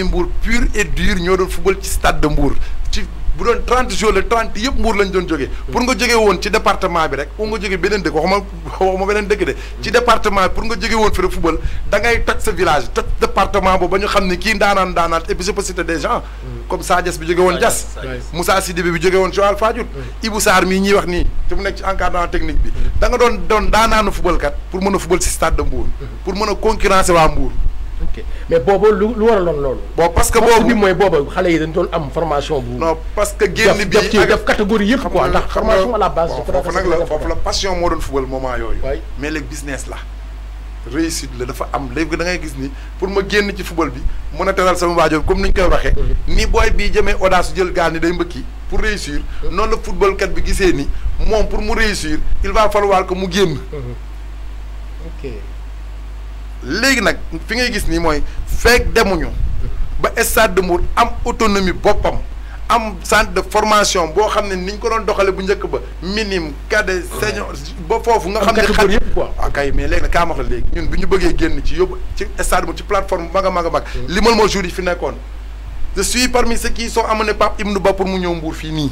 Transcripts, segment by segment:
Mbour pur et dur ñoo doon football ci stade de Mbour ci bu doon 30 jours le 30 yëpp Mbour lañ doon jógee pour nga jógee woon ci département bi rek pour nga jógee beneen dëkk waxuma beneen dëkk de ci département bi pour nga jógee woon fi rek football da ngay toj sa village toj département boobu ba ñu xam ne kii ndaanaan et puis je peux citer des gens comme Sadias bi jógee woon Diass Moussa Sidibé bi jógee woon Joal Fadiouth Ibou Sarr mii ñuy wax nii te mu nekk ci encadrement technique bi da nga doon daanaanu football kat pour mën a football si stade de Mbour pour mën a concurrencer waa Mbour. ok mais boobu lu waraloon loolu. bon parce que boobu bi mooy boobu xale yi dañ doon am formation bu. non parce que génn bi def catégorie yëpp quoi ndax formation à la base. foofu nag la foofu la passion moo doon football moment yooyu. mais léegi business la. réussite la dafa am léegi da ngay gis ni pour ma génn ci football bi mën a teral sama waajur comme ni ñu koy waxee. ni booy bii jëmee audace jël gaal ni day mbëkki pour réussir. noonu la football kat bi gisee ni moom pour mu réussir il va falloir que mu génn. ok. léegi nag fi ngay gis nii mooy fekk demuñu ba stade de Mbour am autonomie boppam am centre de formation boo xam ne ni ñu ko doon doxale bu njëkk ba minime cadet senior ba foofu nga xam ne xaj yëpp quoi kay mais léegi nag kaa ma wax la léegi ñun bi ñu bëggee génn ci yóbbu ci stade Mbour ci plateforme mag a mag a mag limal moo jour yi fi nekkoon je suis parmi ceux qui sont amenés Pape Ibnou Ba pour mu ñëw Mbour fii nii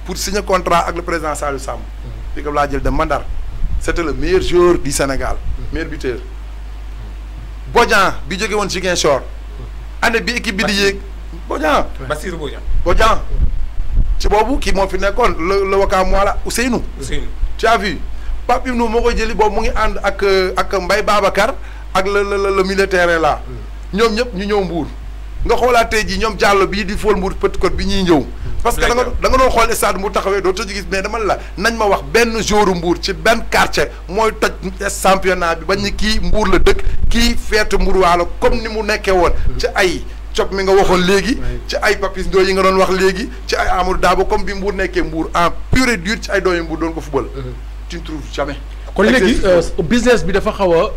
pour signer contrat ak le président Saliou Samb fi ko laa jël de Mandar c'était le meilleur joueur du Sénégal meilleur buteur Bodian bi jóge woon Ziguinchor année bi équipe bi di yéeg Bodian Bassirou Bodian ci boobu kii moo fi nekkoon le wakaam wala Ousseynou tu as vu Pape Ibnou moo koy jëli boobu mu ngi ànd ak Mbaye Babacar ak le militaire là ñoom ñëpp ñu ñëw Mbour nga xoolaat tey jii ñoom Diallo bii di fool Mbour Petite Côte bi ñuy ñëw parce que da nga doon xool stade Mbour taxawee doo tëj gis mais dama la nañ ma wax benn jouru Mbour ci benn quartier mooy toj championnat bi ba ñu kii Mbour la dëkk kii feetu Mbour waalo comme ni mu nekkee woon ci ay cop mi nga waxoon léegi ci ay Papis Ndoye yi nga doon wax léegi ci ay Amadou Dabo comme bi Mbour nekkee Mbour en pur et dur ci ay dooyu Mbour doon ko football tu ne trouves jamais kon léegi business bi dafa xaw a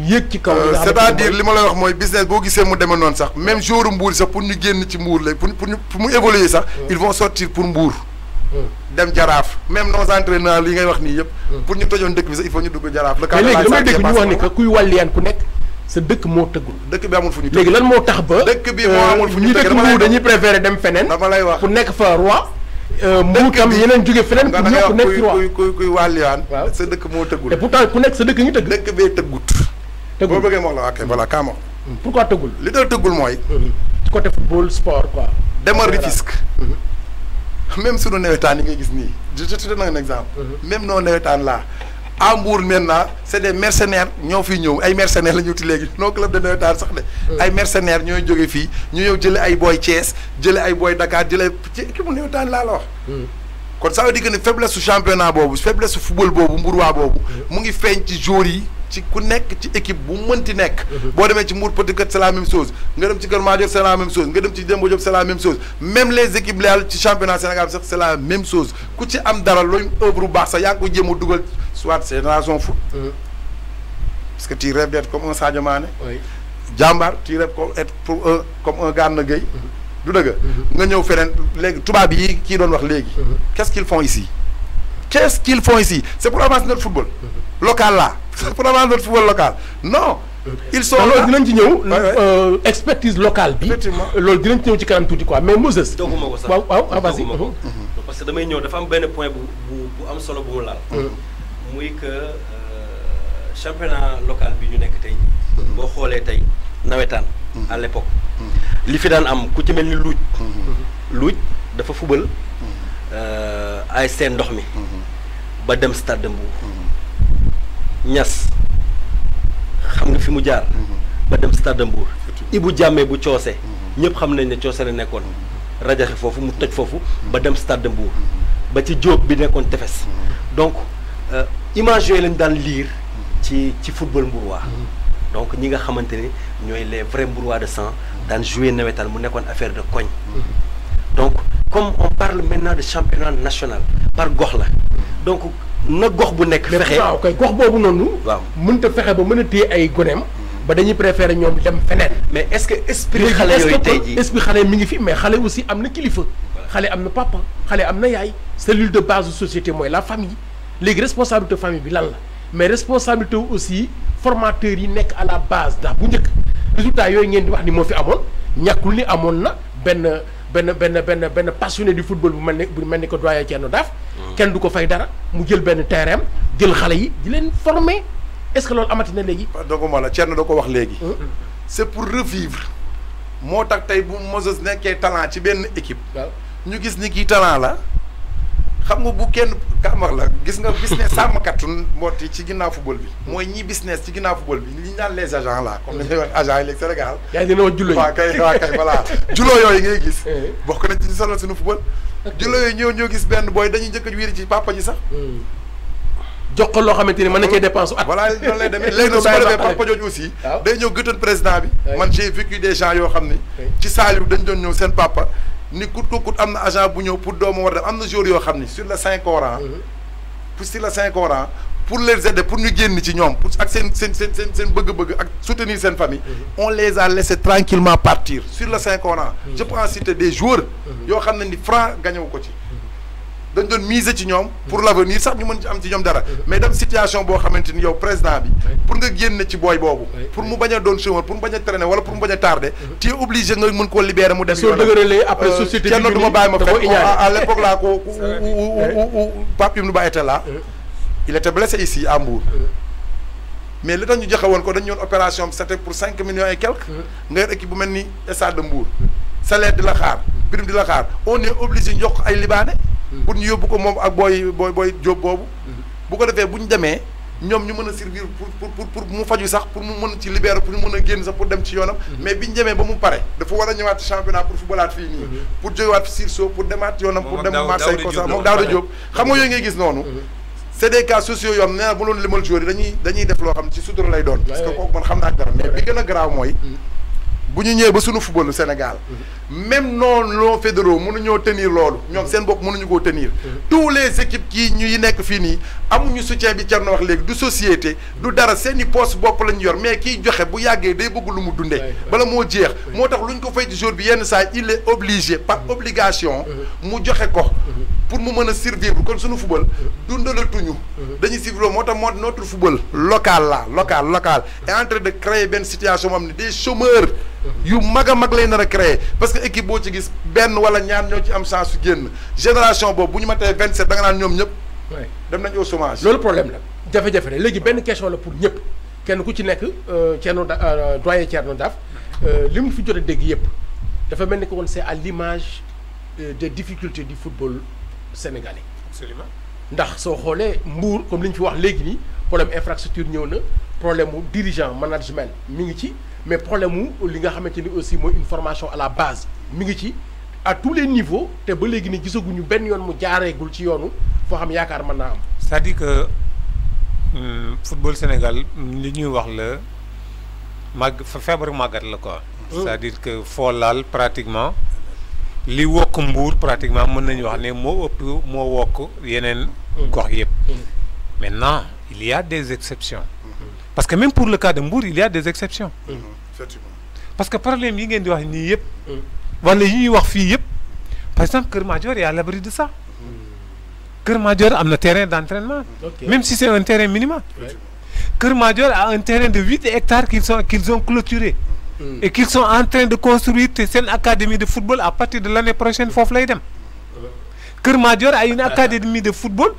yéeg ci kaw. c'est-à-dire li ma lay wax mooy business boo gisee mu demee noonu sax même jour Mbour sax pour ñu génn ci Mbour la pour mu évoluer sax ils vont sortir pour Mbour. dem Jaraaf même nos entraîneurs li ngay wax nii yëpp. pour ñu tojoon dëkk bi sax il faut ñu dugg Jaraaf. mais léegi damay dégg ñu wax ni que kuy wàlliyaan ku nekk sa dëkk moo tëggul. dëkk bi amul fu ñu tëgg léegi lan moo tax ba. dëkk bi moo amul fu ñu tëgg dama lay wax dañuy préférer dem feneen. dama lay wax pour nekk fa roi. Mbour tam yeneen jóge feneen pour ñëpp nekk fi roi kuy wàlliyaan sa dëkk moo tëggul te pourtant ku nekk sa dëkk ñu tëgg dëkk bee tëggut boo bëggee wax la ok voilà kaa ma pourquoi tëggul li dal tëggul mooy ci côté football sport quoi demal Rufisque même sunu nawetaan yi ngay gis nii je te donne un exemple même noo nawetaan laa à Mbour maintenant c'est des mercenaires ñoo fiy ñëw ay mercenaires la ñu wuti léegi non club de nawetaan sax de ay mercenaires ñooy jóge fii ñu ñëw jële ay booy Thiès jële ay booy Dakar jële ci équipe bu nawetaan laa la wax kon ça veut dire que ne faiblesse su championnat boobu faiblesse su football boobu mburuwaa boobu mu ngi feeñ ci joueurs yi ci ku nekk ci équipe bu mënti nekk boo demee ci Mbour Petite Côte c'est la même chose nga dem ci Kër Madior c'est la même chose nga dem ci Demba Diop c'est la même chose même les équipes léal ci championnat Sénégal sax c'est la même chose ku ci am dara looy œuvre bu baax sax yaa ngi ko jéem a dugal soit c'est Génération Foot parce que tu rêves d'être comme un Sadio Mané jàmbaar tu rêves comme un Gana Gueye du dëgg nga ñëw feneen léegi tubaab yi kii doon wax léegi qu'est-ce qu'ils font ici c'est pour avancer notre football local là c'est pour avancer notre football local non ils sont loolu dinañ ci ñëw expertise locale bi loolu dinañ ci ñëw ci kanam tuuti quoi mais Moses dooguma ko sax waaw vas-y parce que damay ñëw dafa am benn point bu am solo bu mu laal muy que championnat local bi ñu nekk tey boo xoolee tey nawetaan à l'époque li fi daan am ku ci mel ni luuj dafa fubal ASC ndox mi ba dem stade de Mbour ñas xam nga fi mu jaar ba dem stade de Mbour Ibou Diamé bu coose ñëpp xam nañ ne coose la nekkoon rajaxe foofu mu toj foofu ba dem stade de Mbour ba ci Diop bi nekkoon tefes donc image yooyu lañ daan lire ci football mbuurwaa donc ñi nga xamante ni ñooy les vrais Mbourois de sang daan jouer nawetaan mu nekkoon affaire de koñ donc comme on parle maintenant de championnat national par gox la donc na gox bu nekk fexe waaw kay gox boobu noonu waaw mënta fexe ba mën a téye ay goneem ba dañuy préférer ñoom dem feneen mais est-ce que esprit xale yooyu tey jii esprit xale mi ngi fi mais xale aussi am na kilifa xale am na papa xale am na yaay cellule de base de société mooy la famille léegi responsabilité famille bi lan la mais responsabilité aussi formateurs yi nekk à la base ndax bu njëkk résultat yooyu ngeen di wax ni moo fi amoon ñàkkul ni amoon na benn passionné du football bu mel ni ko doyen Thierno Daaf. kenn du ko fay dara mu jël benn terrain jël xale yi di leen former est-ce que loolu amati na léegi. dooguma la Thierno da ko wax léegi. c'est pour revivre moo tax tey bu Moses nekkee talent ci benn équipe. ñu gis ni kii talent la xam nga bu kenn kàmbar la gis nga business sàmmkatu mboot yi ci ginnaaw football bi. mooy ñi business ci ginnaaw football bi li ñu naan les agents là comme ni ñuy wax agents yi léegi Sénégal. yaa ngi leen wax julo yi waaw kay voilà julo yooyu ngay gis. bokk nañ ci solo suñu football. julo yooyu ñoo gis benn booy dañuy njëkk a wiiri ci papa ji sax. jox ko loo xamante ni mën na cee dépense at. voilà noonu lay demee léegi nag su ko defee papa jooju aussi. day ñëw gëtoon président bi. man j'ai vécu des gens yoo xam ni. ci Saliou dañ doon ñëw seen papa. ni kut ko kut am na agent bu ñëw pour doomu war a dem am na jour yoo xam ni sur le 5 ans. sur le 5 ans pour les aider pour ñu génn ci ñoom pour ak seen bëgg-bëgg ak soutenir seen famille. on les a laissé tranquillement partir sur le 5 ans. je peux en citer des joueurs. yoo xam ne ni franc gagné wu ko ci. dañ doon miser ci ñoom pour l'avenir sax ñu mën ci am ci ñoom dara mais dem situation boo xamante ni yow président bi pour nga génn ci booy boobu pour mu bañ a doon chômeur pour mu bañ a traîner wala pour mu bañ a tardé tu es obligé nga mën koo libérer mu dem soo dëgëralee après société kenn du ma bàyyi ma fekk à l'époque là ko Pape Ibnou Ba était là il était blessé ici à Mbour mais li tax ñu joxe woon ko dañu yoon opération bi c'était pour 5 millions et quelques nga yor équipe bu mel ni Stade de Mbour salaire di la xaar prime di la xaar on est obligé ñu jox ko ay libaane pour ñu yóbbu ko moom ak booy Jóob boobu bu ko defee bu ñu demee ñoom ñu mën a servir pour mu faju sax pour mu mën ci libérer pour ñu mën a génn sax pour dem ci yoonam mais bi ñu demee ba mu pare dafa war a ñëwaat ci championnat pour footballaat fii nii pour jógewaat Sirso pour demaat yoonam pour dem Marseille ko sax moom Daouda Diop xam nga yooyu ngay gis noonu c'est des cas sociaux yoo xam ne bu loolu limal joueur yi dañuy def loo xam ne ci sutura lay doon parce que kooku man xam naa dara mais bi gën a garaaw mooy bu ñu ñëwee ba suñu footballu Sénégal même non fédéraux mënuñoo tenir loolu ñoom seen bopp mënuñu koo tenir tous les équipes kii ñuy nekk fii nii amuñu soutien bi Thierno wax léegi du société du dara seeni poste bopp lañu yor mais kiy joxe bu yàggee day bëgg lu mu dundee bala moo jeex moo tax lu ñu ko fay ci jour bi yenn saa il est obligé par obligation mu joxe ko pour mu mën a survivre kon suñu football dundalatuñu dañuy survivre moo tax notre football local est en train de créer benn situation moom ne des chômeurs yu mag a mag lay nar a créer parce que équipe boo ci gis benn wala ñaar ñoo ci am chance su génn génération boobu bu ñu matee 27 da nga naan ñoom ñëpp dem nañ au chômage. loolu problème la jafe-jafe la léegi benn question la pour ñëpp kenn ku ci nekk doyen Thierno Daaf li mu fi jot a dégg yëpp dafa mel ni que woon c'est à l'image des difficultés du football sénégalais. Absolument. ndax soo xoolee Mbour comme li ñu fi wax léegi nii problème infrastructure ñëw na problème mu dirigeant management mi ngi ci mais problème mu li nga xamante ni aussi mooy une formation à la base mi ngi ci à tous les niveaux te ba léegi ni gisaguñu benn yoon mu jaareegul ci yoonu foo xam yaakaar mën naa am. c'est-à-dire que football Sénégal li ñuy wax la feebar màggat la quoi. c'est-à-dire que foo laal pratiquement li wokk Mbour pratiquement mën nañu wax ne moo ëpp moo wokk yeneen gox yëpp. Maintenant il y a des exceptions. Parce que même pour le cas de Mbour il y a des exceptions. Parce que problème yi ngeen di wax nii yëpp. wala yi ñuy wax fii yëpp par exemple Kër Madior est à l'abri de ça. Kër Madior am na terrain d'entraînement. Même si c'est un terrain minimal. Kër Madior a un terrain de 8 hectares qu'ils ont clôturé. Et qu'ils sont en train de construire seen académie de football à partir de l'année prochaine foofu lay dem. Kër Madior a une académie de football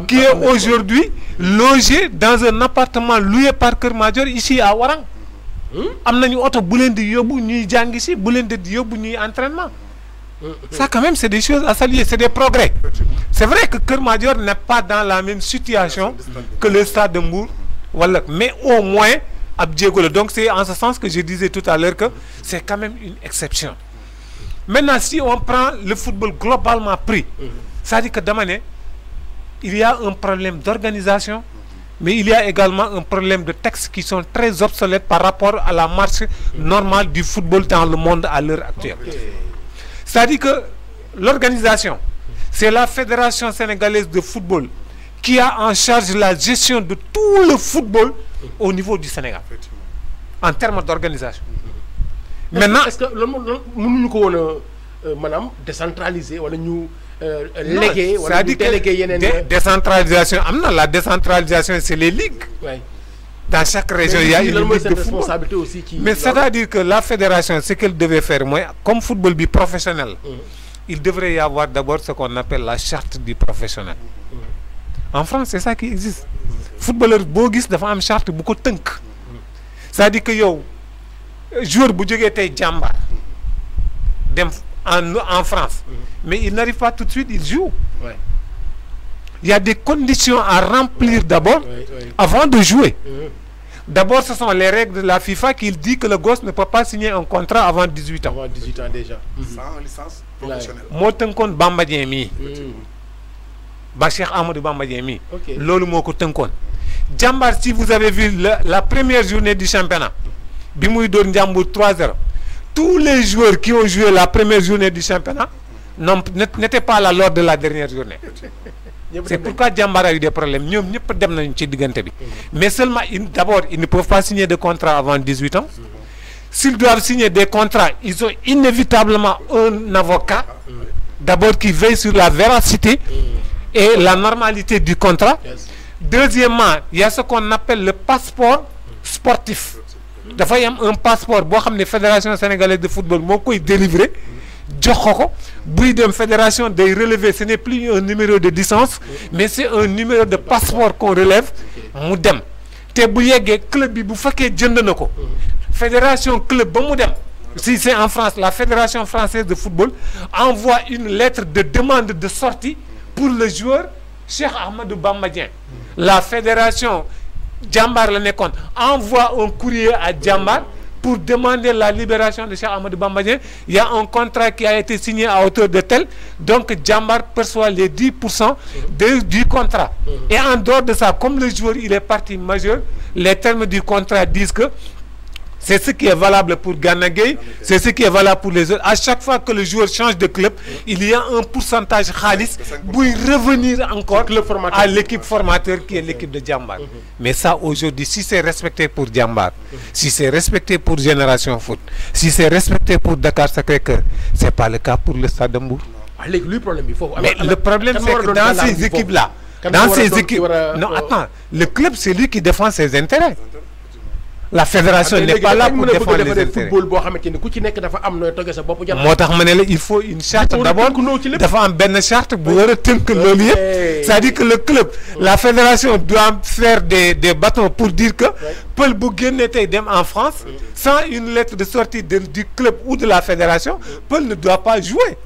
qui est aujourd'hui logée dans un appartement loué par Kër Madior ici à Warang. am nañu oto bu leen di yóbbu ñuy jàngi si bu leen di yóbbu ñuy entraînement. Ça quand même c'est des choses à saluer, c'est des progrès. C'est vrai que Kër Madior n'est pas dans la même situation que le Stade de Mbour wala mais au moins ab jéego la donc c'est en ce sens que je disais tout à l'heure que c'est quand même une exception. Maintenant si on prend le football globalement pris, c'est-à-dire que dama ne il y a un problème d'organisation, mais il y a également un problème de textes qui sont très obsolètes par rapport à la marche normale du football dans le monde à l'heure actuelle. C'est-à-dire que l'organisation, c'est la Fédération sénégalaise de football qui a en charge la gestion de tout le football au niveau du Sénégal en termes d'organisation. Maintenant est-ce que loolu mënuñu ko woon a maanaam décentraliser wala ñu léguer wala ñu déléguer yeneen décentralisation am na la décentralisation c'est les ligues. Dans chaque région, il y a une ligue de football. Responsabilité aussi qui... Mais c'est-à-dire que la fédération, ce qu'elle devait faire, moi, comme football professionnel, il devrait y avoir d'abord ce qu'on appelle la charte du professionnel. En France, c'est ça qui existe. Footballeur Bogis dafa am charte bu ko teunk. C'est-à-dire que yow joueur bu jógee tay Jambar dem en France, mais il n'arrive pas tout de suite, il joue. Ouais. Il y a des conditions à remplir d'abord avant de jouer. D'abord, ce sont les règles de la FIFA qui dit que le gosse ne peut pas signer un contrat avant 18 ans. Avant 18 ans déjà. Sans licence professionnelle. Moo tënkoon Bamba Dieng mii. Ba Cheikh Amadou Bamba Dieng mii. Ok. Loolu moo ko tënkoon. Jambar, si vous avez vu la première journée du championnat, bi muy door Ndiambour 3-0, tous les joueurs qui ont joué la première journée du championnat n'étaient pas là lors de la dernière journée. C'est pourquoi Jambar a eu des problèmes. Ñoom ñëpp dem nañu ci diggante bi. Mais seulement d'abord, ils ne peuvent pas signer de contrat avant 18 ans. S'ils doivent signer des contrats, ils ont inévitablement un avocat d'abord qui veille sur la véracité et la normalité du contrat. Deuxièmement, il y a ce qu'on appelle le passeport sportif. Dafa am un passeport boo xam ne Fédération sénégalaise de football moo koy délivrer jox ko buy dem fédération day relever, ce n'est plus un numéro de licence mais c'est un numéro de passeport qu'on relève mu dem te bu yeggee club bi bu fekkee jënd na ko fédération club ba mu dem, si c'est en France, la Fédération française de football envoie une lettre de demande de sortie pour le joueur Cheikh Ahmadou Bamba Dieng. La fédération Jambar la nekkoon envoie un courrier à Jambar pour demander la libération de Cheikh Ahmadou Bamba Dieng. Il y a un contrat qui a été signé à hauteur de tel, donc Jambar perçoit les 10% du contrat. Et en dehors de ça, comme le joueur il est partie majeure, les termes du contrat disent que c'est ce qui est valable pour Gana Gueye, c'est ce qui est valable pour les autres. À chaque fois que le joueur change de club, il y a un pourcentage khalis pour revenir encore à l'équipe formateur qui est l'équipe de Jambar. Mais ça aujourd'hui, si c'est respecté pour Jambar, si c'est respecté pour Génération Foot, si c'est respecté pour Dakar Sacré-Cœur, c'est pas le cas pour le Stade de Mbour. Mais le problème c'est que dans ces équipes-là, non attends, le club c'est lui qui défend ses intérêts. La fédération n'est pas là pour défendre les intérêts. Il faut une charte d'abord. Dafa am benn charte bu war a tënk loolu yëpp. C'est-à-dire que le club, la fédération doit faire des bâtons pour dire que Peul bu génnee tey dem en France sans une lettre de sortie du club ou de la fédération, Peul ne doit pas jouer.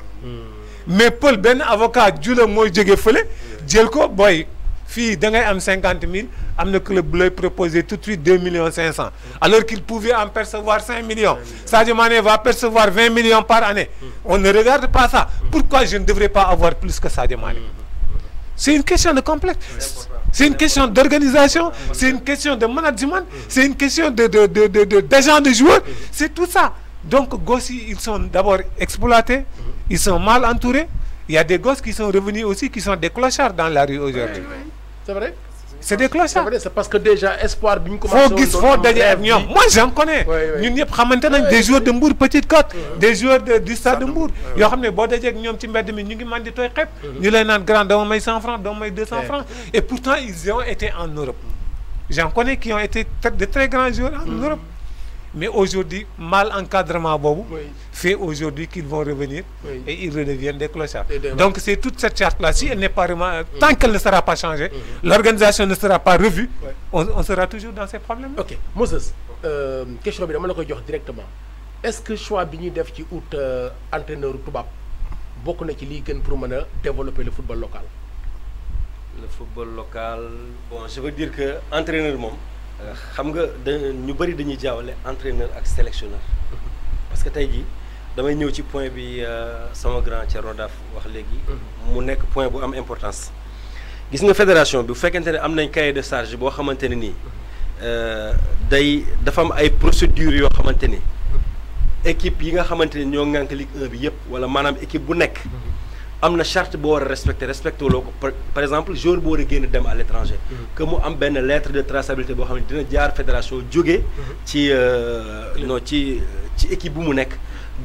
Mais Peul benn avocat jula mooy jóge fële jël ko boy fii da ngay am 50 000 am na club bu lay proposer tout de suite 2 500 000 alors qu'il pouvait en percevoir 5 millions. Sadio Mané va percevoir 20 millions par année. On ne regarde pas ça. Pourquoi je ne devrais pas avoir plus que Sadio Mané? C'est une question de complexe. C'est une question d'organisation, c'est une question de management, c'est une question d'agents de joueurs, c'est tout ça. Donc Gossi, ils sont d'abord exploités, ils sont mal entourés. Il y a des gosses qui sont revenus aussi, qui sont des clochards dans la rue aujourd'hui. C'est vrai? C'est des clochards. C'est vrai, c'est parce que déjà, espoir, moi j'en connais. Nous avons des joueurs de Mbour, Petite Côte, des joueurs du Stade de Mbour. Ils ont des grand 100 francs, 200 francs. Et pourtant, ils ont été en Europe. J'en connais qui ont été de très grands joueurs en Europe. Mais aujourd'hui, mal encadrement fait aujourd'hui qu'ils vont revenir et ils redeviennent des clochards. Donc c'est toute cette charte-là. Si elle n'est pas tant qu'elle ne sera pas changée, l'organisation ne sera pas revue, on sera toujours dans ces problèmes. Ok, Moses, question bi dama la koy jox directement. Est-ce que choix bi ñuy def ci out entraîneur tubaab bokk na ci lii gën pour mën a développer le football local? Le football local, bon, je veux dire que entraîneur moom. Xam nga ñu bari dañuy jaawale entraîneur ak sélectionneur parce que tey jii damay ñëw ci point bi sama grand Thierno Daf wax léegi mu nekk point bu am importance. Gis nga fédération bi bu fekkente ne am nañ cahier de charge boo xamante ne nii dafa am ay procédures yoo xamante ni équipe yi nga xamante ni ñoo ŋànk Ligue 1 bi yëpp wala maanaam équipe bu nekk am na charte boo war a respecté loo ko par exemple joueur boo war a génn dem à l'étranger que mu am benn lettre de traçabilité boo xam ne dina jaar fédération jóge ci non ci équipe bu mu nekk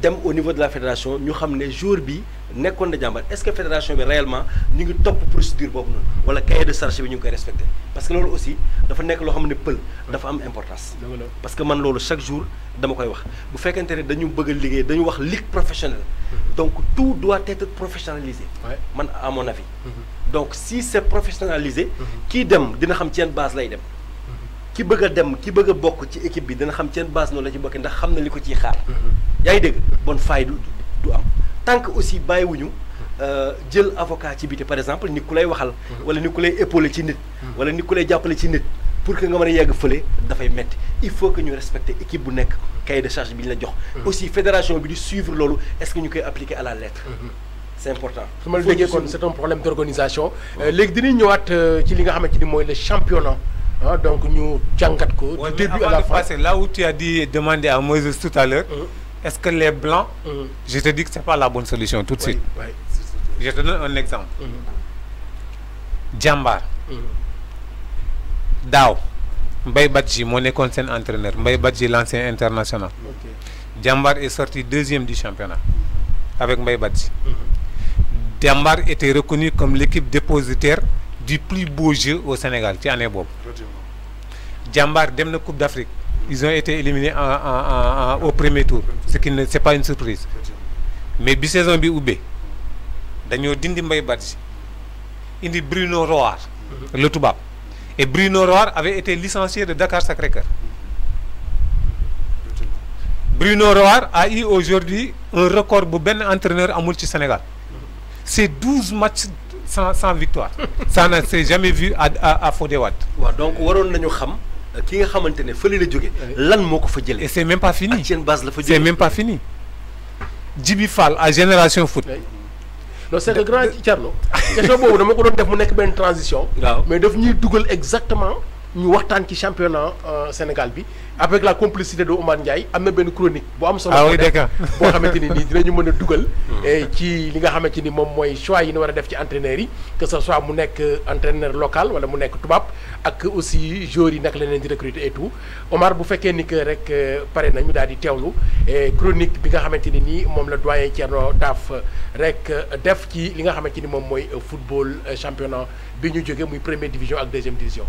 dem au niveau de la fédération ñu xam ne jour bi nekkoon na jàmbaar est-ce que fédération bi réellement ñu ngi topp procédure boobu noonu wala cahier de charge bi ñu ngi koy respecté parce que loolu aussi dafa nekk loo xam ne pël dafa am importance parce que man loolu chaque jour dama koy wax bu fekkente ne dañu bëgg a liggéey dañu wax ligue professionnelle donc tout doit être professionnalisé man à mon avis donc si c'est professionnalisé kii dem dina xam ci yan base lay dem ki bëgg a dem ki bëgg a bokk ci équipe bi dina xam ci yan base noonu la ci bokkee ndax xam na li ko ciy xaar yaa ngi dégg bonne faille du am tant que aussi bàyyiwuñu jël avocat ci biti par exemple ni ku lay waxal wala ni ku lay épauler ci nit wala ni ku lay jàppale ci nit pour que nga mën a yegg fële dafay metti il faut que ñu respecter équipe bu nekk cahier de charge bi ñu la jox aussi fédération bi di suivre loolu est-ce que ñu koy appliquer à la lettre c'est important su ma la déggee kon c'est un problème d'organisation léegi dinañ ñëwaat ci li nga xamante ni mooy le championnat donc ñu jàngat ko du début à la fin là où tu as dit demander à Moïse tout à l'heure est-ce que les blancs je te dis que c'est pas la bonne solution tout de suite je te donne un exemple Jambar daaw Mbaye Badji moo nekkoon seen entraîneur Mbaye Badji l'ancien international Jambar est sorti deuxième du championnat avec Mbaye Badji Jambar était reconnu comme l'équipe dépositaire du plus beau jeu au Sénégal ci année boobu Jambar dem na Coupe d'Afrique ils ont été éliminés au premier tour ce qui ne c'est pas une surprise mais bi saison bi ubbee dañoo dindi Mbaye Badji indi Bruno Roar le tubaab et Bruno Roar avait été licencié de Dakar Sacré-Cœur Bruno Roar a eu aujourd'hui un record bu benn entraîneur amul ci Sénégal c'est 12 matchs sans victoire ça ne s'est jamais vu à Fodé Wade waaw donc waroon nañu xam ki nga xamante ne fële la jóge lan moo ko fa jëlee et c'est même pas fini ak seen base la fa jóge c'est même pas fini Djibi Fall à Génération Foot non c'est que grand Thierno question boobu dama ko doon def mu nekk benn transition mais daf ñuy dugal exactement ñu waxtaan ci championnat Sénégal bi avec la complicité de Oumar Ndiaye am na benn chronique bu am solo boo xamante ni nii dinañu mën a dugal ci li nga xamante ni moom mooy choix yi ñu war a def ci entraîneurs yi que ce soit mu nekk entraîneur local wala mu nekk tubaab ak aussi joueurs yi naka la leen di recruter et tout Omar bu fekkee ni que rek pare nañu daal di teewlu chronique bi nga xamante ni nii moom la doyen Thierno Daaf rek def ci li nga xamante ni moom mooy football championnat bi ñu jógee muy première division ak deuxième division.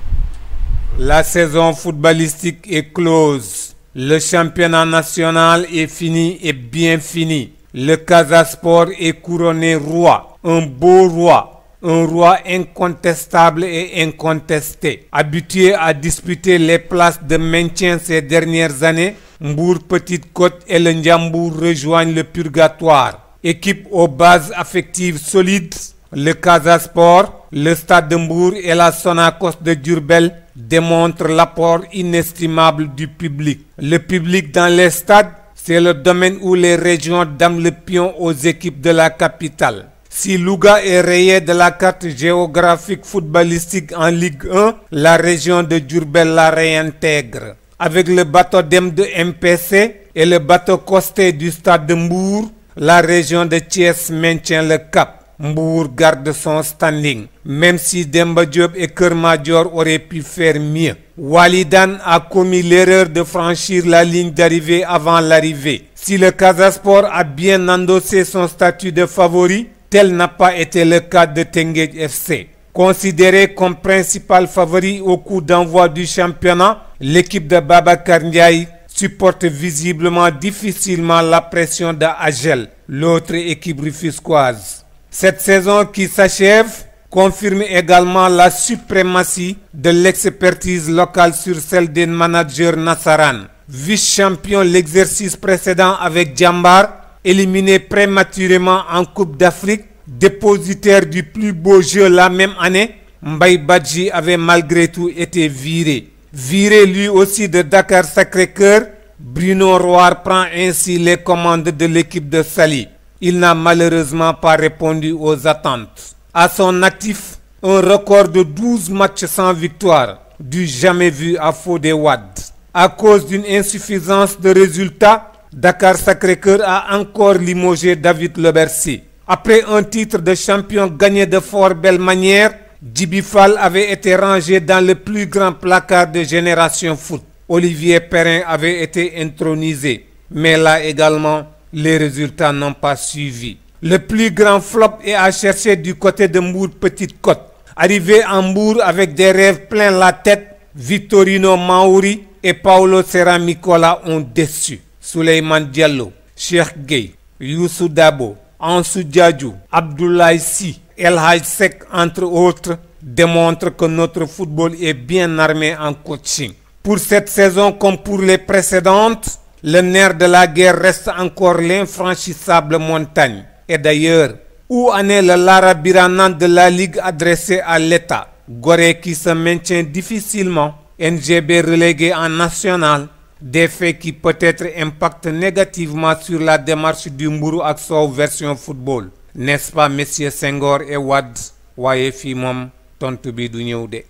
La saison footballistique est close. Le championnat national est fini et bien fini. Le Casa Sport est couronné roi. Un beau roi. Un roi incontestable et incontesté. Habitué à disputer les places de maintien ces dernières années, Mbour Petite Côte et le Ndiambour rejoignent le purgatoire. Équipe aux bases affectives solides, le Casa Sport, le Stade de Mbour et la Sonacos de Diourbel démontrent l'apport inestimable du public. Le public dans les stades, c'est le domaine où les régions dament le pion aux équipes de la capitale. Si Louga est rayé de la carte géographique footballistique en Ligue 1, la région de Diourbel la réintègre. Avec le bateau d'Em de MPC et le bateau costé du Stade de Mbour, la région de Thiès maintient le cap. Mbour garde son standing, même si Demba Diop et Keur Madior auraient pu faire mieux. Walidane a commis l'erreur de franchir la ligne d'arrivée avant l'arrivée. Si le Casa Sport a bien endossé son statut de favori, tel n'a pas été le cas de Teungueth FC. Considéré comme principal favori au coup d'envoi du championnat, l'équipe de Babacar Ndiaye supporte visiblement difficilement la pression de Agel, l'autre équipe rufisquoise. Cette saison qui s'achève confirme également la suprématie de l'expertise locale sur celle des managers Nassaran. Vice-champion l'exercice précédent avec Jambar, éliminé prématurément en Coupe d'Afrique, dépositaire du plus beau jeu la même année, Mbaye Badji avait malgré tout été viré. Viré lui aussi de Dakar Sacré-Cœur, Bruno Roar prend ainsi les commandes de l'équipe de Saly. Il n'a malheureusement pas répondu aux attentes. À son actif, un record de 12 matchs sans victoire, du jamais vu à Fodé Wade. À cause d'une insuffisance de résultats, Dakar Sacré-Cœur a encore limogé David Lebercy. Après un titre de champion gagné de fort belle manière, Djibi Fall avait été rangé dans le plus grand placard de Génération Foot. Olivier Perrin avait été intronisé. Mais là également, les résultats n'ont pas suivi. Le plus grand flop est à chercher du côté de Mbour Petite Côte. Arrivé en Mbour avec des rêves plein la tête, Victorino Maouri et Paolo Serramicola ont déçu. Souleymane Diallo, Cheikh Gueye, Youssou Dabo, Ansou Diadjou, Abdoulaye Sy, El Hadj Seck entre autres démontrent que notre football est bien armé en coaching. Pour cette saison comme pour les précédentes, le nerf de la guerre reste encore l'infranchissable montagne. Et d'ailleurs, où en est le Lara Biranan de la Ligue adressé à l'État? Gorée qui se maintient difficilement, NGB relégué en national, des faits qui peut-être impactent négativement sur la démarche du Mbourou ak Sow version football. N'est-ce pas, messieurs Senghor et Wade? waaye fii moom tontu bi du ñëw de.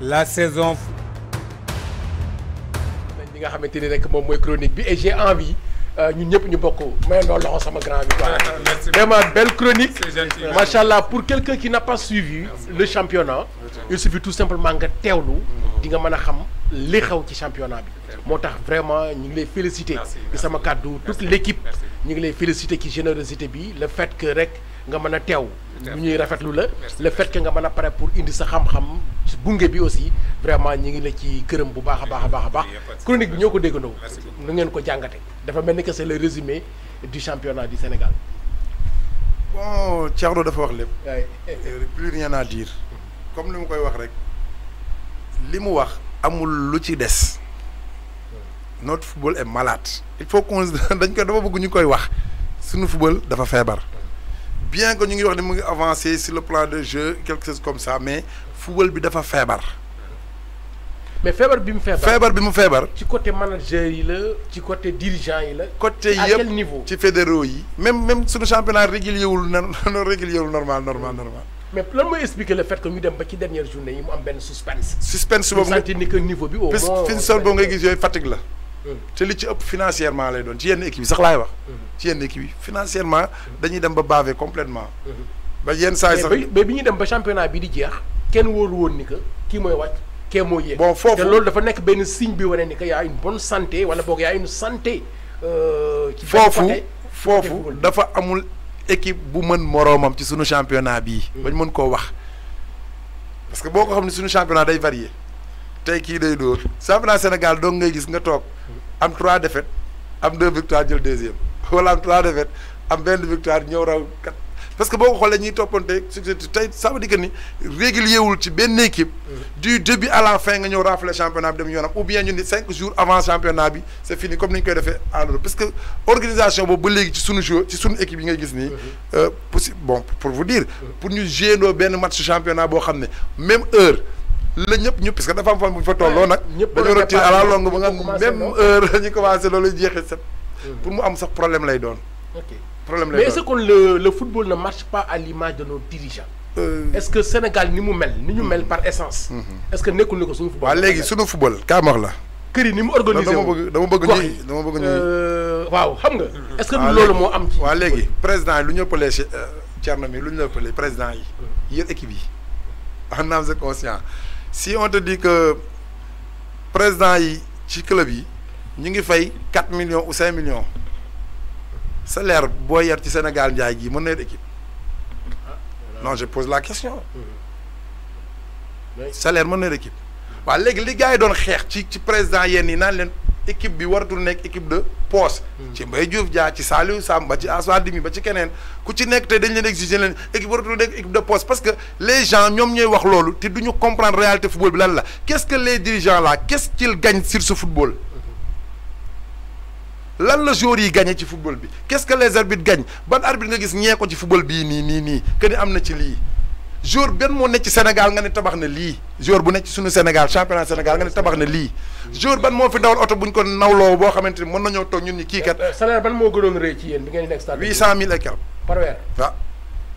La saison. li nga xamante ni rek moom mooy chronique bi et j'ai envie ñun ñëpp ñu bokk mayandoo loxo sama grand bi quoi. Vraiment belle chronique. Macha allah pour quelqu'un qui n'a pas suivi le championnat. Il suffit tout simplement nga teewlu di nga mën a xam li xew ci championnat bi. moo tax vraiment ñu ngi lay féliciter ci sama kàddu toute l'équipe ñu ngi lay féliciter ci générosité bi le fait que rek nga mën a teew lu ñuy rafetlu la le fait que nga mën a pare pour indi sa xam-xam ci bunge bi aussi vraiment ñu ngi la ci gërëm bu baax a baax a baax a baax chronique bi ñoo ko déggandoo nu ngeen ko jàngate dafa mel ni que c'est le résumé du championnat du Sénégal. Bon Thierno dafa wax lépp. plus rien à dire comme li mu koy wax rek li mu wax amul lu ci des. Notre football est malade. Il faut qu'on dañ ko dafa bëgg ñu koy wax suñu football dafa feebar bien que ñu ngi wax ne mu ngi avancer sur le plan de jeu quelque chose comme ça mais football bi dafa feebar. mais feebar bi mu feebar. feebar bi mu feebar. ci côté manager yi la ci côté dirigeant yi la. côté à quel niveau yëpp ci fédéraux yi. même suñu championnat régulier wul normal. mais lan mooy expliquer le fait que ñu dem ba ci dernière journée yi mu am benn suspense. suspense boobu nga sentir ni que niveau bi au moins. fi sol boobu ngay gis yooyu fatigue la. te li ci ëpp financièrement lay doon ci yenn équipe yi sax laay wax. ci yenn équipe yi financièrement dañuy dem ba bavé complètement ba yenn saa yi sax mais bi ñuy dem ba championnat bi di jeex kenn wóoru woon ni que kii mooy wàcc kee mooy yéeg. bon foofu te loolu dafa nekk benn signe bi wane ni que y a une bonne santé wala boog y a une santé. ci foofu dafa amul équipe bu mën moroomam ci sunu championnat bii. bañ mën koo wax parce que boo ko xam ne sunu championnat day varié tey kii day dóor championnat Sénégal donc ngay gis nga toog. am 3 défaites am 2 victoires jël deuxième wala am 3 défaites am benn victoire ñëw raw 4 parce que boo ko xoolee ñuy toppante succès tey ça veut dire que ni régulier wul ci benn équipe. du début à la fin nga ñëw rafler championnat bi dem yoonam ou bien ñu ni 5 jours avant championnat bi c'est fini comme ni ñu koy defee en Europe parce que organisation boobu ba léegi ci sunu joueur ci sunu équipe yi ngay gis nii. possible bon pour vous dire. pour ñu jouer ndoo benn match championnat boo xam ne même heure. la ñëpp parce que dafa am fan bu fa tolloo nag. ñëpp dañoo retiré à la longue ba nga même heure la ñu commencé loolu jeexee set. pour mu am sax problème lay doon. problème lay doon mais est-ce que le football ne marche pas à l'image de nos dirigeants. est-ce que Sénégal ni mu mel ni ñu mel par essence. est-ce que nekkul ni ko suñu football. waaw léegi suñu football kaa ma wax la. kër yi ni mu organisé dama bëgg ñuy waaw xam nga. est-ce que loolu moo am ci. waaw léegi président yi lu ñu ëppalee Thierno mi lu ñu ëppalee président yi yéen équipe yi en âme et conscience. Si on te dit que président yi ci club yi ñu ngi fay 4 millions ou 5 millions salaire boo yar ci Sénégal njaay gi mën na équipe non je pose la question salaire mën na équipe waaw léegi li gars yi doon xeex ci président yenn yi naan leen équipe bi waratul nekk équipe de poste. ci Mbaye Diouf Dia ci Saliou Samb ba ci Aswa Dimi ba ci keneen ku ci nekk te dañ leen exiger leen équipe waratul nekk équipe de poste parce que les gens ñoom ñooy wax loolu te du ñu comprendre réalité football bi lan la qu'est-ce que les dirigeants là qu'est-ce qu'ils gagnent sur ce football. lan la joueurs yi gagné ci football bi qu'est-ce que les arbitres gagnent ban arbitre nga gis ñee ko ci football bii nii que ni am na ci lii. joueur benn moo nekk ci Sénégal nga ne tabax na lii joueur bu nekk ci suñu Sénégal championnat Sénégal nga ne tabax na lii joueur ban moo fi dawal oto buñ ko nawloo boo xamante ni mën nañoo toog ñun ñi kii kat. salaire ban moo gënoon rëy ci yéen bi ngeen nekk stade 800 000 et quelques. par weer. waaw.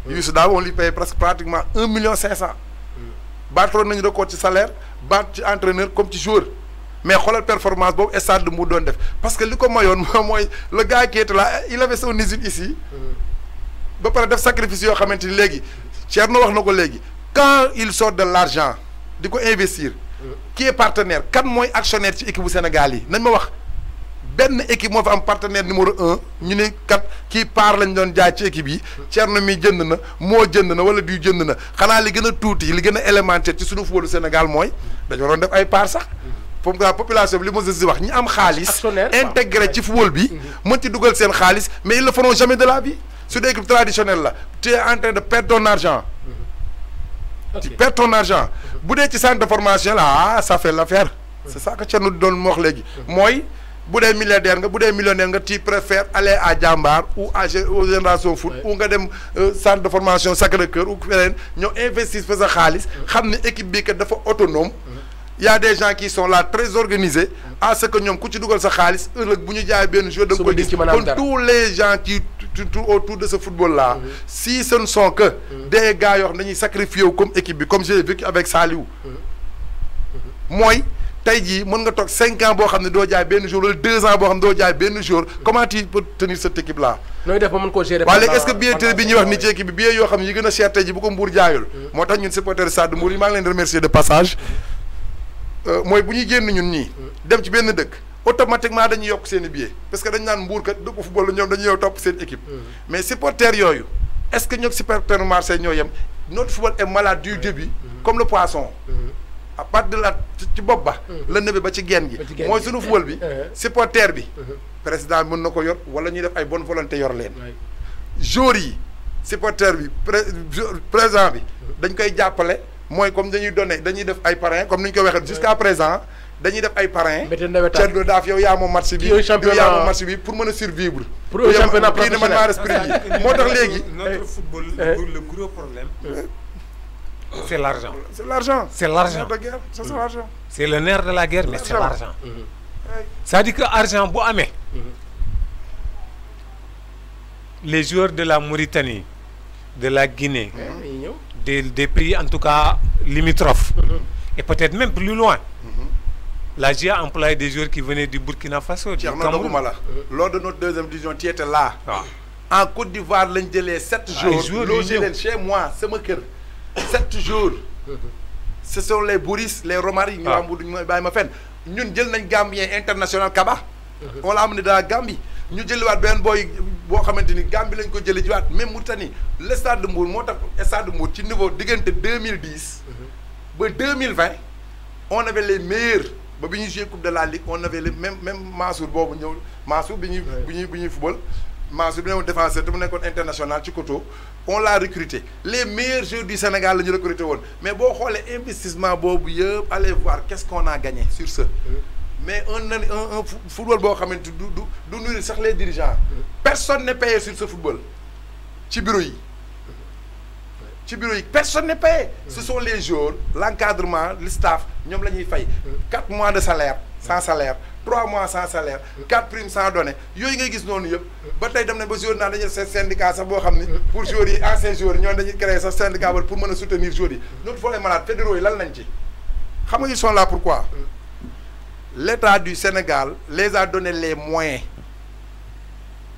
Youssou daaw on lui paye presque pratiquement 1 million 500. baatoon nañu record ci salaire baat ci entraîneur comme ci joueur mais xoolal performance boobu stade de Mbour doon def parce que li ko mayoon mooy le gars qui était là il avait son usine ici. ba pare def sacrifice yoo xamante ni léegi. Thierno wax na ko léegi quand il sort de l'argent di ko investir qui est partenaire kan mooy actionnaire ci équipe bu Sénégal yi nañ ma wax benn équipe moo fa am partenaire numéro 1 ñu ne kat kii part lañ doon jaay ci équipe yi Thierno mi jënd na moo jënd na wala du jënd na xanaa li gën a tuuti li gën a élémentaire ci suñu footballu Sénégal mooy dañu waroon def ay part sax comme que population bi li ma si wax ñi am xaalis intégré ci football bi mën ci dugal seen xaalis mais ils le feront jamais de la vie su dee équipe traditionnelle la tu es en train de perdre ton argent tu perds ton argent bu dee ci centre de formation là ça fait l'affaire c'est ça que Thierno doon mu wax léegi mooy bu dee milliardaire nga bu dee millionnaire nga tu préfères aller à Jambar ou à Génération Foot ou nga dem centre de formation Sacré-Cœur ou feneen ñoo investir fa sa xaalis xam ne équipe bi kat dafa autonome y a des gens qui sont là très organisés à ce que ñoom ku ci dugal sa xaalis ëllëg bu ñu jaay benn joueur da nga koy gis kon tous les gens qui tournent autour de ce football là si ce ne sont que des gars yoo xam dañuy sacrifier wu comme équipe bi comme j'ai vécu avec Saliou mooy tey jii mën nga toog 5 ans boo xam ne doo jaay benn jour wala 2 ans boo xam ne doo jaay benn jour comment tu peux tenir cette équipe là. nooy def ba mën koo gérer. waaw léegi est-ce que billetterie bi ñuy wax ni ci équipe bi billet yoo xam ne yi gën a cher tey jii bu ko Mbour jaayul. moo tax ñun supporters Stade Mbour yi maa ngi leen di remercier de passage mooy bu ñuy génn ñun ñii dem ci benn dëkk automatiquement dañuy yokk seen i billets parce que dañ naan Mbour kat dëkku football la ñoom dañuy ñëw topp seen équipe mais supporters yooyu est-ce que ñoom supporters Marseille ñoo yem notre football est malade du début comme le poisson. à partir de la ci bopp ba la nëbe ba ci genn gi mooy suñu football bi supporter bi président bi mën na ko yor wala ñuy def ay bonne volonté yor leen joueurs yi supporter bi président bi dañ koy jàppale mooy comme dañuy donné dañuy def ay parrains comme ni ñu ko waxee jusqu'à présent dañuy def ay parrains Thierno Daaf yow yaa moom match bi yow yaa moom match bi pour mën a survivre pour un championnat kii ne man maa esprit yi moo tax léegi notre football le gros problème c'est l'argent. C'est l'argent. C'est l'argent. C'est l'argent. C'est le nerf de la guerre, mais c'est l'argent. Ça dit que l'argent, bu amé. Les joueurs de la Mauritanie, de la Guinée, des pays en tout cas limitrophes, et peut-être même plus loin. La GIA employait des joueurs qui venaient du Burkina Faso, du Cameroun. Lors de notre deuxième division, tu étais là. En Côte d'Ivoire, l'un des 7 jours, logés chez moi, c'est mon cœur. 7 jours ce sont les Boris les Romari ñu am duñ bàyyi ma fenn ñun jël nañ Gambien international Kaba on l'a amené dans la Gambie ñu jëliwaat benn booy boo xamante ni Gambie lañ ko jëli jiwaat même Mauritanie le stade de Mbour moo tax stade de Mbour ci niveau diggante 2010 ba 2020 on avait les meilleurs ba bi ñuy jouer coupe de la ligue on avait les même Mansour boobu ñëw Mansour bi ñuy football Mansour bi ne woon défenseur te mu nekkoon international ci Koto on l'a recruté les meilleurs joueurs du Sénégal la ñu recruté woon mais boo xoolee investissement boobu yëpp allez voir qu'est-ce qu'on a gagné sur ce mais un football boo xamante du nourrir sax les dirigeants personne n'est payé sur ce football ci bureau yi personne n'est payé ce sont les joueurs l'encadrement le staff ñoom la ñuy fay 4 mois de salaire sans salaire 3 mois sans salaire 4 primes sans données yooyu ngay gis noonu yëpp ba tey dem na ba joueur naan dañuy seen syndicat sax boo xam ni pour joueurs yi anciens joueurs yi ñoom dañuy créer sax syndicat wala pour mën a soutenir joueurs yi notre football est malade fédéraux yi lan lañ ci xam nga ils sont là pourquoi l'État du Sénégal les a donné les moyens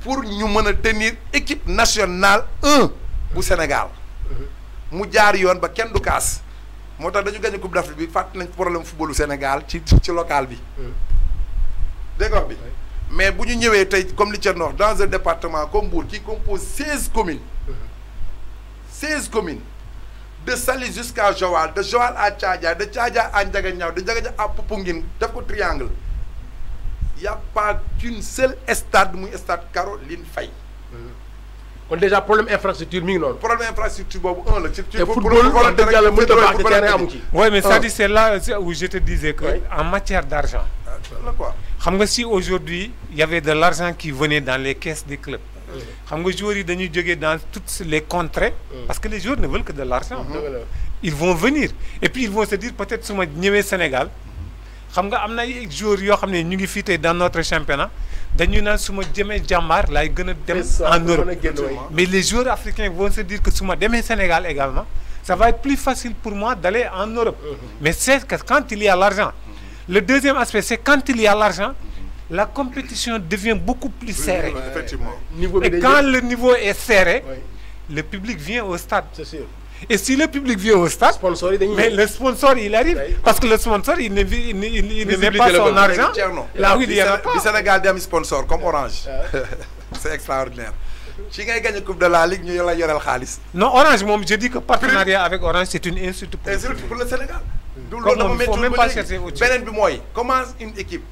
pour ñu mën a tenir équipe nationale 1 bu Sénégal mu jaar yoon ba kenn du kaas moo tax dañu gagné coupe d'Afrique bi fàtt nañ problème footballu Sénégal ci local bi dégg nga wax bi mais bu ñu ñëwee tey comme li Thierno wax dans un département comme Mbour qui compose 16 communes 16 communes de Saly jusqu'à Joal de Joal à Thiadiaye de Thiadiaye à Ndiaganiao de Ndiaganiao à Popenguine def ko triangle y a pas qu'une seule stade muy stade Caroline Faye kon déjà problème infrastructure mi ngi noonu. problème infrastructure boobu un la. ci football wax dëgg yàlla mënut a baax te terrain amu ci. oui mais ça dit c'est là où je te disais que en matière d'argent. quoi. xam nga si aujourd'hui il y avait de l'argent qui venait dans les caisses des clubs. xam nga joueurs yi dañuy jógee dans toutes les contrées. parce que les joueurs ne veulent que de l'argent. ils vont venir et puis ils vont se dire peut-être su ma ñëwee Sénégal. xam nga am na ay joueurs yoo xam ne ñu ngi fii tey dans notre championnat dañuy naan su ma jëmee jàmbaar laay gën a dem en Europe mais les joueurs africains vont se dire que su ma demee Sénégal également ça va être plus facile pour moi d'aller en Europe mais c'est que quand il y a l'argent le deuxième aspect c'est quand il y a l'argent la compétition devient beaucoup plus serrée effectivement et quand le niveau est serré le public vient au stade c'est sûr Et si le public vient au stade, sponsor yi dañuy mais le sponsor il arrive parce que le sponsor il ne met pas Visibilité son la argent. Là où il y en a bi pas. Sénégal di am sponsor comme Orange. C'est extraordinaire. Si ngay gagné coupe de la ligue ñu la yoreel xaalis. Non, Orange, je dis que partenariat avec Orange, c'est une insulte Et surtout pour le Sénégal. Comme il faut même pas chercher autre chose. beneen bi mooy comment une équipe